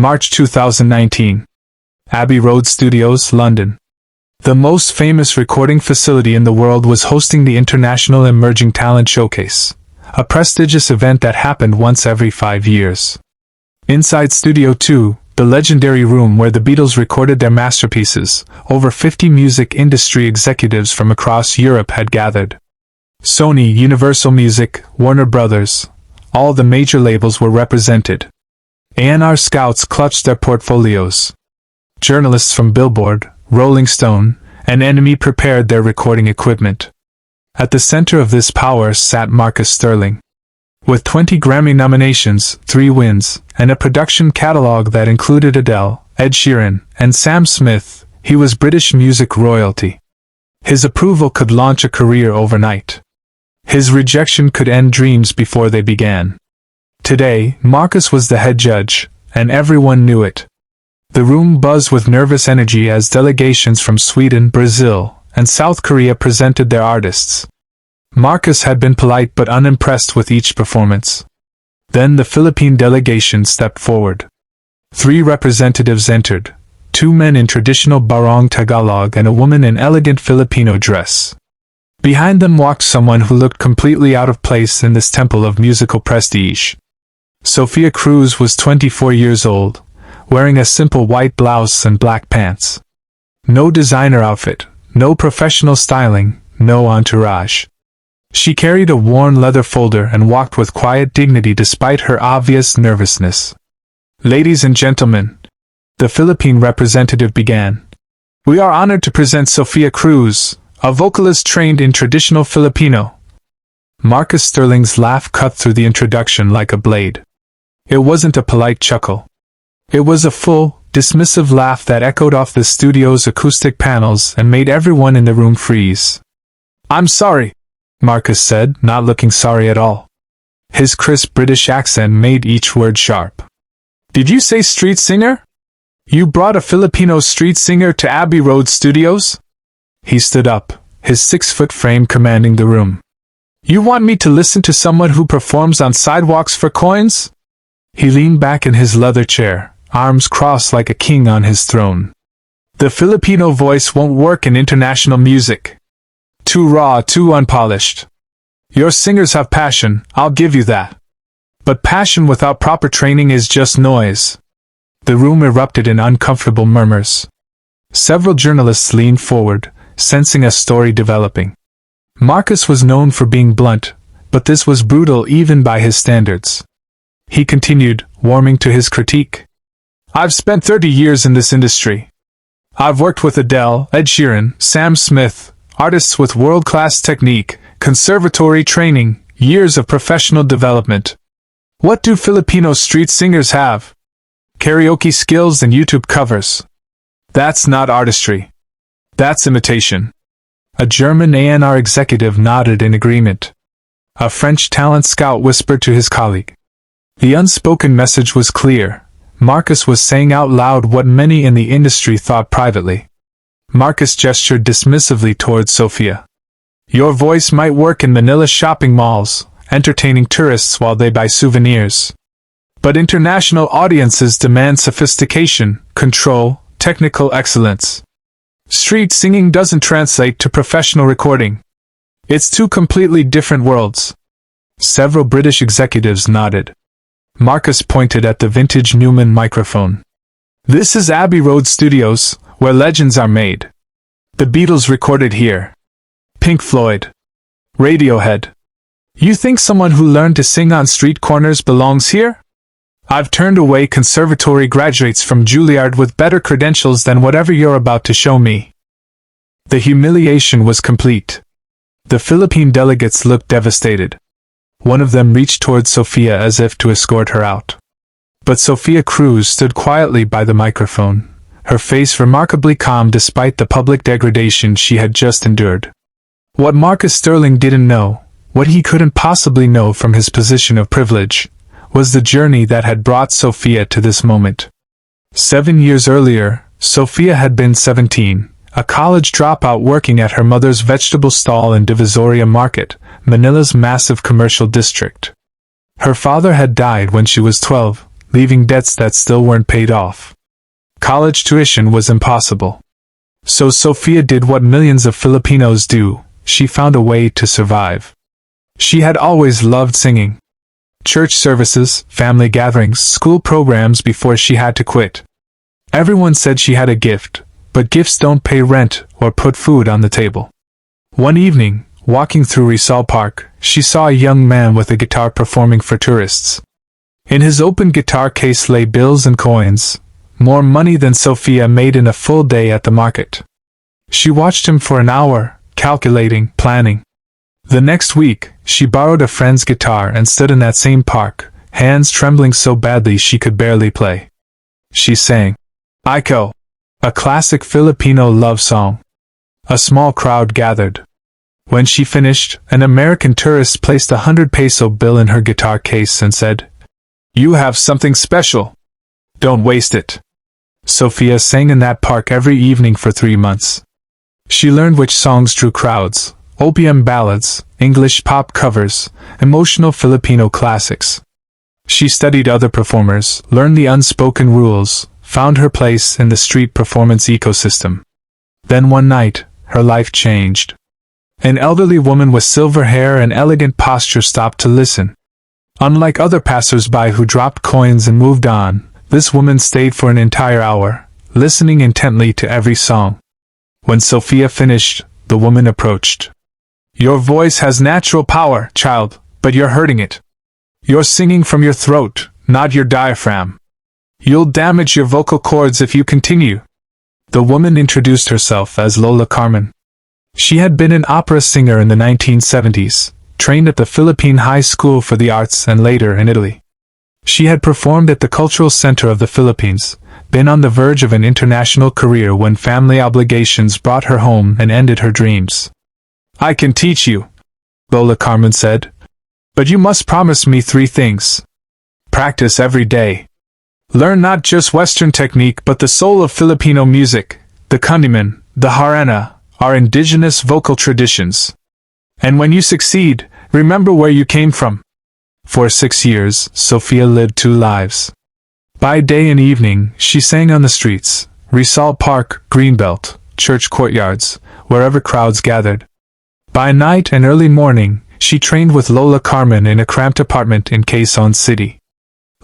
March 2019. Abbey Road Studios, London. The most famous recording facility in the world was hosting the International Emerging Talent Showcase, a prestigious event that happened once every 5 years. Inside Studio 2, the legendary room where the Beatles recorded their masterpieces, over 50 music industry executives from across Europe had gathered. Sony, Universal Music, Warner Brothers, all the major labels were represented. A&R scouts clutched their portfolios. Journalists from Billboard, Rolling Stone, and NME prepared their recording equipment. At the center of this power sat Marcus Sterling. With 20 Grammy nominations, 3 wins, and a production catalog that included Adele, Ed Sheeran, and Sam Smith, he was British music royalty. His approval could launch a career overnight. His rejection could end dreams before they began. Today, Marcus was the head judge, and everyone knew it. The room buzzed with nervous energy as delegations from Sweden, Brazil, and South Korea presented their artists. Marcus had been polite but unimpressed with each performance. Then the Philippine delegation stepped forward. 3 representatives entered, 2 men in traditional Barong Tagalog and a woman in elegant Filipino dress. Behind them walked someone who looked completely out of place in this temple of musical prestige. Sophia Cruz was 24 years old, wearing a simple white blouse and black pants. No designer outfit, no professional styling, no entourage. She carried a worn leather folder and walked with quiet dignity despite her obvious nervousness. Ladies and gentlemen, the Philippine representative began. We are honored to present Sophia Cruz, a vocalist trained in traditional Filipino. Marcus Sterling's laugh cut through the introduction like a blade. It wasn't a polite chuckle. It was a full, dismissive laugh that echoed off the studio's acoustic panels and made everyone in the room freeze. I'm sorry, Marcus said, not looking sorry at all. His crisp British accent made each word sharp. Did you say street singer? You brought a Filipino street singer to Abbey Road Studios? He stood up, his 6-foot frame commanding the room. You want me to listen to someone who performs on sidewalks for coins? He leaned back in his leather chair, arms crossed like a king on his throne. The Filipino voice won't work in international music. Too raw, too unpolished. Your singers have passion, I'll give you that. But passion without proper training is just noise. The room erupted in uncomfortable murmurs. Several journalists leaned forward, sensing a story developing. Marcus was known for being blunt, but this was brutal even by his standards. He continued, warming to his critique. I've spent 30 years in this industry. I've worked with Adele, Ed Sheeran, Sam Smith, artists with world-class technique, conservatory training, years of professional development. What do Filipino street singers have? Karaoke skills and YouTube covers. That's not artistry. That's imitation. A German A&R executive nodded in agreement. A French talent scout whispered to his colleague. The unspoken message was clear. Marcus was saying out loud what many in the industry thought privately. Marcus gestured dismissively towards Sophia. Your voice might work in Manila shopping malls, entertaining tourists while they buy souvenirs. But international audiences demand sophistication, control, technical excellence. Street singing doesn't translate to professional recording. It's 2 completely different worlds. Several British executives nodded. Marcus pointed at the vintage Neumann microphone. This is Abbey Road Studios, where legends are made. The Beatles recorded here. Pink Floyd. Radiohead. You think someone who learned to sing on street corners belongs here? I've turned away conservatory graduates from Juilliard with better credentials than whatever you're about to show me. The humiliation was complete. The Philippine delegates looked devastated. One of them reached towards Sophia as if to escort her out. But Sophia Cruz stood quietly by the microphone, her face remarkably calm despite the public degradation she had just endured. What Marcus Sterling didn't know, what he couldn't possibly know from his position of privilege, was the journey that had brought Sophia to this moment. 7 years earlier, Sophia had been 17, a college dropout working at her mother's vegetable stall in Divisoria Market, Manila's massive commercial district. Her father had died when she was 12, leaving debts that still weren't paid off. College tuition was impossible. So Sophia did what millions of Filipinos do: she found a way to survive. She had always loved singing. Church services, family gatherings, school programs before she had to quit. Everyone said she had a gift, but gifts don't pay rent or put food on the table. One evening, walking through Rizal Park, she saw a young man with a guitar performing for tourists. In his open guitar case lay bills and coins, more money than Sophia made in a full day at the market. She watched him for an hour, calculating, planning. The next week, she borrowed a friend's guitar and stood in that same park, hands trembling so badly she could barely play. She sang Iko, a classic Filipino love song. A small crowd gathered. When she finished, an American tourist placed a 100 peso bill in her guitar case and said, "You have something special. Don't waste it." Sophia sang in that park every evening for 3 months. She learned which songs drew crowds: opium ballads, English pop covers, emotional Filipino classics. She studied other performers, learned the unspoken rules, found her place in the street performance ecosystem. Then one night, her life changed. An elderly woman with silver hair and elegant posture stopped to listen. Unlike other passers-by who dropped coins and moved on, this woman stayed for an entire hour, listening intently to every song. When Sophia finished, the woman approached. "Your voice has natural power, child, but you're hurting it. You're singing from your throat, not your diaphragm. You'll damage your vocal cords if you continue." The woman introduced herself as Lola Carmen. She had been an opera singer in the 1970s, trained at the Philippine High School for the Arts and later in Italy. She had performed at the Cultural Center of the Philippines, been on the verge of an international career when family obligations brought her home and ended her dreams. "I can teach you," Lola Carmen said. "But you must promise me 3 things. Practice every day. Learn not just Western technique but the soul of Filipino music, the kundiman, the harana, our indigenous vocal traditions. And when you succeed, remember where you came from." For 6 years, Sophia lived 2 lives. By day and evening, she sang on the streets, Rizal Park, Greenbelt, church courtyards, wherever crowds gathered. By night and early morning, she trained with Lola Carmen in a cramped apartment in Quezon City.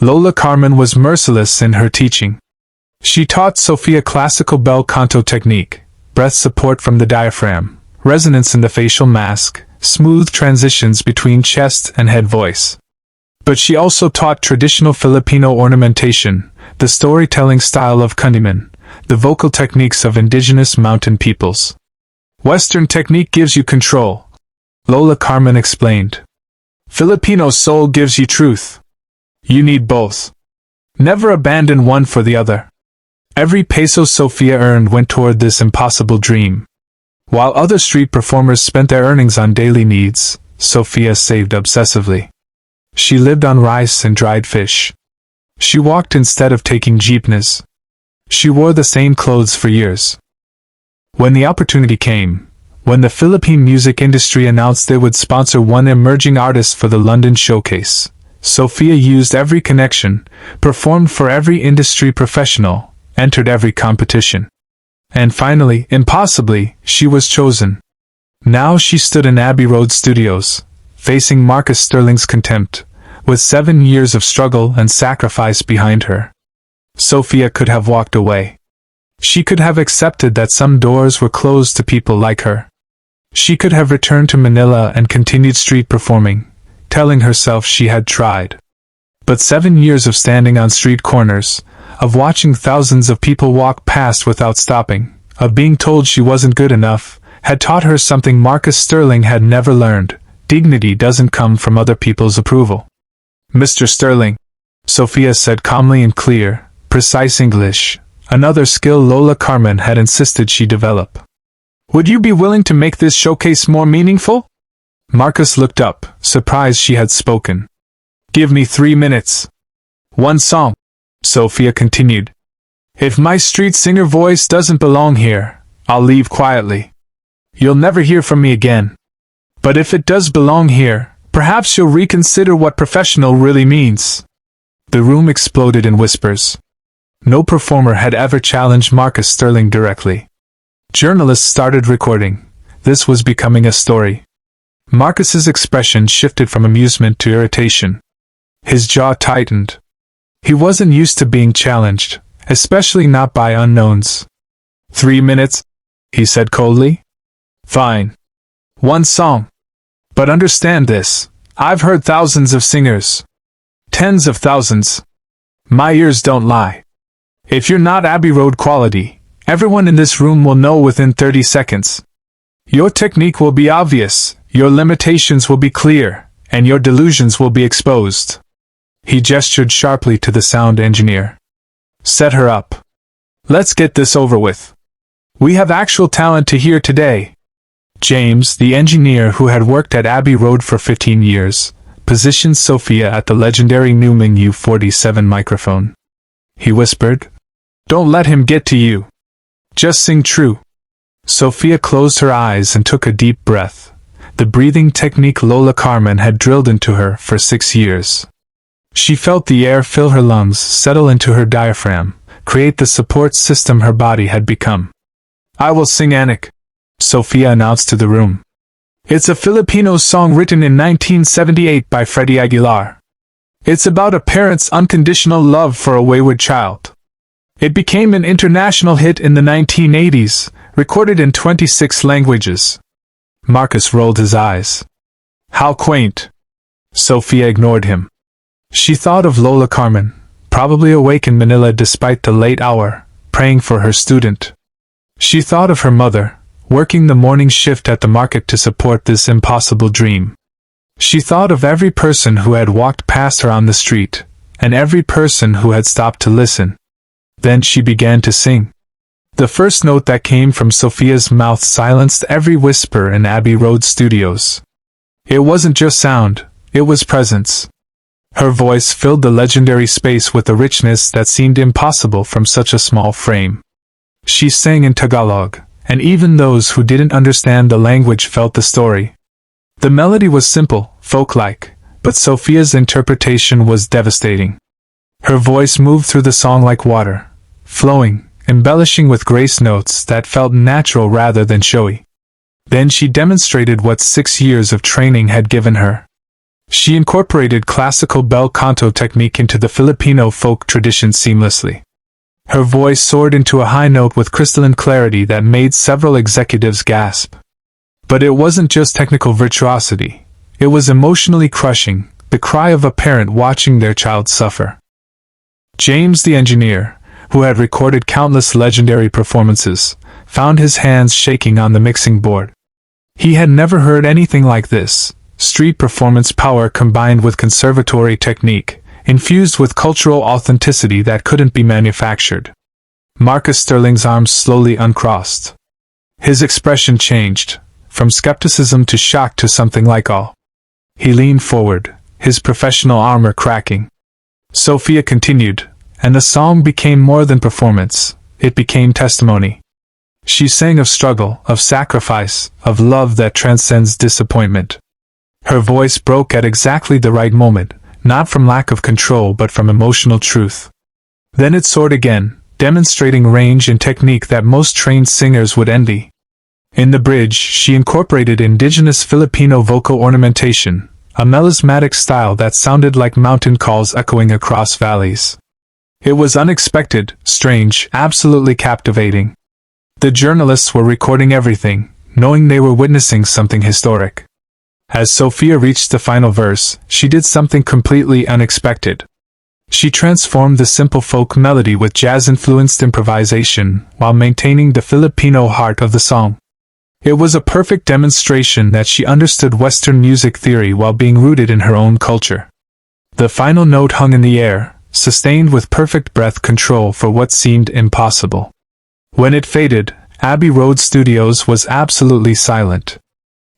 Lola Carmen was merciless in her teaching. She taught Sophia classical bel canto technique, breath support from the diaphragm, resonance in the facial mask, smooth transitions between chest and head voice. But she also taught traditional Filipino ornamentation, the storytelling style of kundiman, the vocal techniques of indigenous mountain peoples. "Western technique gives you control," Lola Carmen explained. "Filipino soul gives you truth. You need both. Never abandon one for the other." Every peso Sophia earned went toward this impossible dream. While other street performers spent their earnings on daily needs, Sophia saved obsessively. She lived on rice and dried fish. She walked instead of taking jeepneys. She wore the same clothes for years. When the opportunity came, when the Philippine music industry announced they would sponsor one emerging artist for the London showcase, Sophia used every connection, performed for every industry professional, entered every competition. And finally, impossibly, she was chosen. Now she stood in Abbey Road Studios, facing Marcus Sterling's contempt, with 7 years of struggle and sacrifice behind her. Sophia could have walked away. She could have accepted that some doors were closed to people like her. She could have returned to Manila and continued street performing, telling herself she had tried. But 7 years of standing on street corners, of watching thousands of people walk past without stopping, of being told she wasn't good enough, had taught her something Marcus Sterling had never learned: dignity doesn't come from other people's approval. "Mr. Sterling," Sophia said calmly in clear, precise English, another skill Lola Carmen had insisted she develop. "Would you be willing to make this showcase more meaningful?" Marcus looked up, surprised she had spoken. "Give me 3 minutes. 1 song," Sophia continued. "If my street singer voice doesn't belong here, I'll leave quietly. You'll never hear from me again. But if it does belong here, perhaps you'll reconsider what professional really means." The room exploded in whispers. No performer had ever challenged Marcus Sterling directly. Journalists started recording. This was becoming a story. Marcus's expression shifted from amusement to irritation. His jaw tightened. He wasn't used to being challenged, especially not by unknowns. 3 minutes, he said coldly. Fine. One song. But understand this, I've heard thousands of singers. Tens of thousands. My ears don't lie. If you're not Abbey Road quality, everyone in this room will know within 30 seconds. Your technique will be obvious, your limitations will be clear, and your delusions will be exposed. He gestured sharply to the sound engineer. Set her up. Let's get this over with. We have actual talent to hear today. James, the engineer who had worked at Abbey Road for 15 years, positioned Sophia at the legendary Newman U47 microphone. He whispered, "Don't let him get to you. Just sing true." Sophia closed her eyes and took a deep breath, the breathing technique Lola Carmen had drilled into her for 6 years. She felt the air fill her lungs, settle into her diaphragm, create the support system her body had become. "I will sing Anik," Sophia announced to the room. "It's a Filipino song written in 1978 by Freddie Aguilar. It's about a parent's unconditional love for a wayward child. It became an international hit in the 1980s, recorded in 26 languages." Marcus rolled his eyes. "How quaint." Sophia ignored him. She thought of Lola Carmen, probably awake in Manila despite the late hour, praying for her student. She thought of her mother, working the morning shift at the market to support this impossible dream. She thought of every person who had walked past her on the street, and every person who had stopped to listen. Then she began to sing. The first note that came from Sophia's mouth silenced every whisper in Abbey Road Studios. It wasn't just sound, it was presence. Her voice filled the legendary space with a richness that seemed impossible from such a small frame. She sang in Tagalog, and even those who didn't understand the language felt the story. The melody was simple, folk-like, but Sophia's interpretation was devastating. Her voice moved through the song like water, flowing, embellishing with grace notes that felt natural rather than showy. Then she demonstrated what 6 years of training had given her. She incorporated classical bel canto technique into the Filipino folk tradition seamlessly. Her voice soared into a high note with crystalline clarity that made several executives gasp. But it wasn't just technical virtuosity. It was emotionally crushing, the cry of a parent watching their child suffer. James, the engineer, who had recorded countless legendary performances, found his hands shaking on the mixing board. He had never heard anything like this. Street performance power combined with conservatory technique, infused with cultural authenticity that couldn't be manufactured. Marcus Sterling's arms slowly uncrossed. His expression changed, from skepticism to shock to something like awe. He leaned forward, his professional armor cracking. Sophia continued, and the song became more than performance, it became testimony. She sang of struggle, of sacrifice, of love that transcends disappointment. Her voice broke at exactly the right moment, not from lack of control but from emotional truth. Then it soared again, demonstrating range and technique that most trained singers would envy. In the bridge, she incorporated indigenous Filipino vocal ornamentation, a melismatic style that sounded like mountain calls echoing across valleys. It was unexpected, strange, absolutely captivating. The journalists were recording everything, knowing they were witnessing something historic. As Sophia reached the final verse, she did something completely unexpected. She transformed the simple folk melody with jazz-influenced improvisation while maintaining the Filipino heart of the song. It was a perfect demonstration that she understood Western music theory while being rooted in her own culture. The final note hung in the air, sustained with perfect breath control for what seemed impossible. When it faded, Abbey Road Studios was absolutely silent.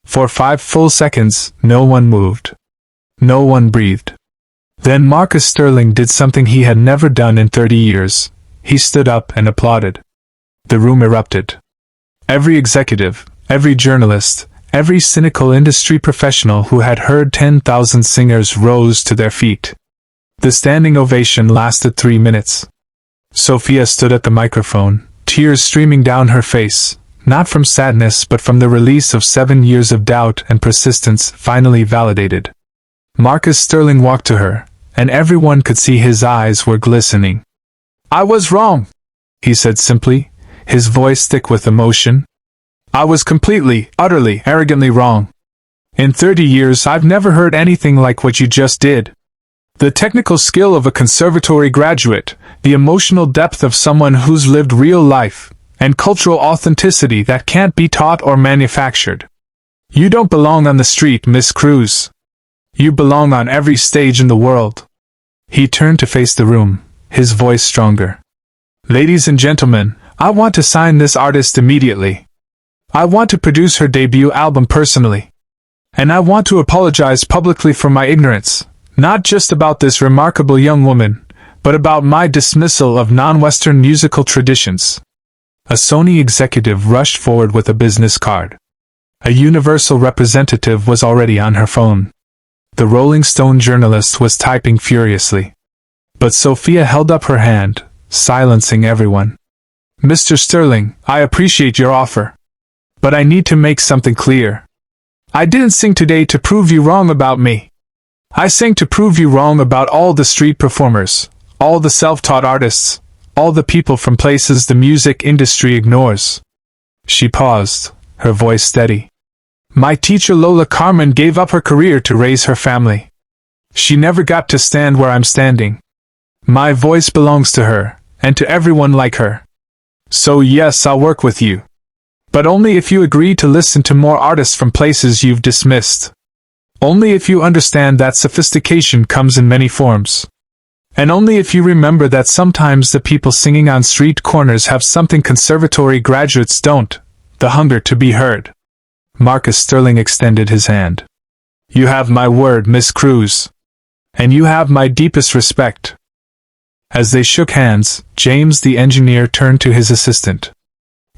For 5 full seconds, no one moved. No one breathed. Then Marcus Sterling did something he had never done in 30 years. He stood up and applauded. The room erupted. Every executive, every journalist, every cynical industry professional who had heard 10,000 singers rose to their feet. The standing ovation lasted 3 minutes. Sophia stood at the microphone, tears streaming down her face, not from sadness but from the release of 7 years of doubt and persistence finally validated. Marcus Sterling walked to her, and everyone could see his eyes were glistening. "I was wrong," he said simply, his voice thick with emotion. "I was completely, utterly, arrogantly wrong. In 30 years I've never heard anything like what you just did. The technical skill of a conservatory graduate, the emotional depth of someone who's lived real life, and cultural authenticity that can't be taught or manufactured. You don't belong on the street, Miss Cruz. You belong on every stage in the world." He turned to face the room, his voice stronger. "Ladies and gentlemen, I want to sign this artist immediately. I want to produce her debut album personally. And I want to apologize publicly for my ignorance, not just about this remarkable young woman, but about my dismissal of non-Western musical traditions." A Sony executive rushed forward with a business card. A Universal representative was already on her phone. The Rolling Stone journalist was typing furiously. But Sophia held up her hand, silencing everyone. "Mr. Sterling, I appreciate your offer. But I need to make something clear. I didn't sing today to prove you wrong about me. I sang to prove you wrong about all the street performers, all the self-taught artists, all the people from places the music industry ignores." She paused, her voice steady. "My teacher Lola Carmen gave up her career to raise her family. She never got to stand where I'm standing. My voice belongs to her, and to everyone like her. So yes, I'll work with you. But only if you agree to listen to more artists from places you've dismissed. Only if you understand that sophistication comes in many forms. And only if you remember that sometimes the people singing on street corners have something conservatory graduates don't, the hunger to be heard." Marcus Sterling extended his hand. "You have my word, Miss Cruz. And you have my deepest respect." As they shook hands, James the engineer turned to his assistant.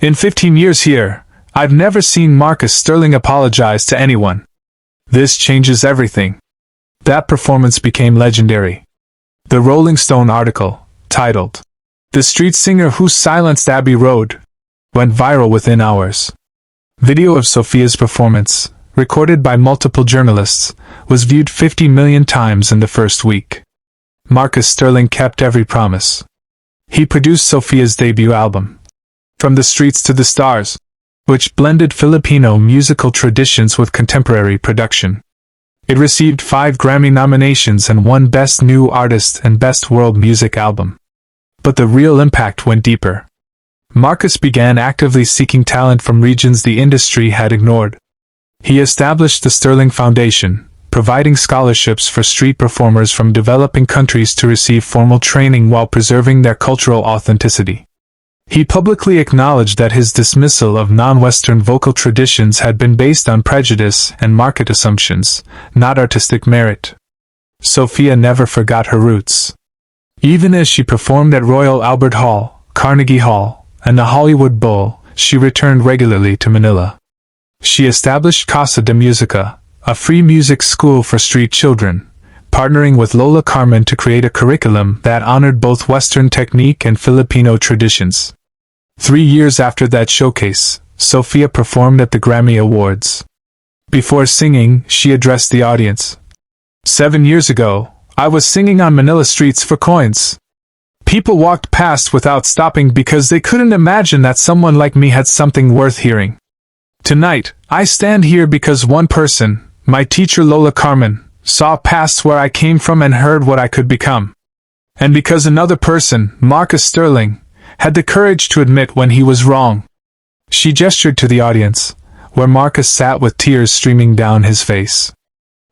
"In 15 years here, I've never seen Marcus Sterling apologize to anyone. This changes everything." That performance became legendary. The Rolling Stone article, titled, "The Street Singer Who Silenced Abbey Road," went viral within hours. Video of Sophia's performance, recorded by multiple journalists, was viewed 50 million times in the first week. Marcus Sterling kept every promise. He produced Sophia's debut album, From the Streets to the Stars, which blended Filipino musical traditions with contemporary production. It received 5 Grammy nominations and won Best New Artist and Best World Music Album. But the real impact went deeper. Marcus began actively seeking talent from regions the industry had ignored. He established the Sterling Foundation, providing scholarships for street performers from developing countries to receive formal training while preserving their cultural authenticity. He publicly acknowledged that his dismissal of non-Western vocal traditions had been based on prejudice and market assumptions, not artistic merit. Sophia never forgot her roots. Even as she performed at Royal Albert Hall, Carnegie Hall, and the Hollywood Bowl, she returned regularly to Manila. She established Casa de Musica, a free music school for street children, partnering with Lola Carmen to create a curriculum that honored both Western technique and Filipino traditions. 3 years after that showcase, Sophia performed at the Grammy Awards. Before singing, she addressed the audience. 7 years ago, I was singing on Manila streets for coins. People walked past without stopping because they couldn't imagine that someone like me had something worth hearing. Tonight, I stand here because one person, my teacher Lola Carmen, saw past where I came from and heard what I could become. And because another person, Marcus Sterling, had the courage to admit when he was wrong." She gestured to the audience, where Marcus sat with tears streaming down his face.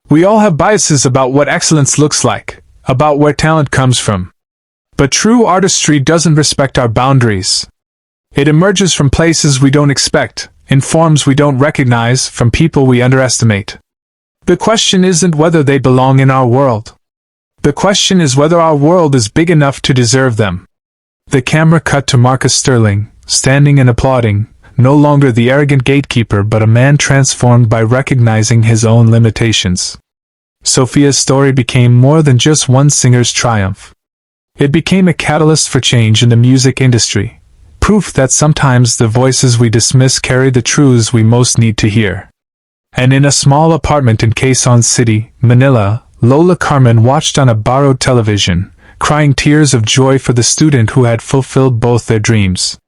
"We all have biases about what excellence looks like, about where talent comes from. But true artistry doesn't respect our boundaries. It emerges from places we don't expect, in forms we don't recognize, from people we underestimate. The question isn't whether they belong in our world. The question is whether our world is big enough to deserve them." The camera cut to Marcus Sterling, standing and applauding, no longer the arrogant gatekeeper but a man transformed by recognizing his own limitations. Sophia's story became more than just one singer's triumph. It became a catalyst for change in the music industry, proof that sometimes the voices we dismiss carry the truths we most need to hear. And in a small apartment in Quezon City, Manila, Lola Carmen watched on a borrowed television, crying tears of joy for the student who had fulfilled both their dreams.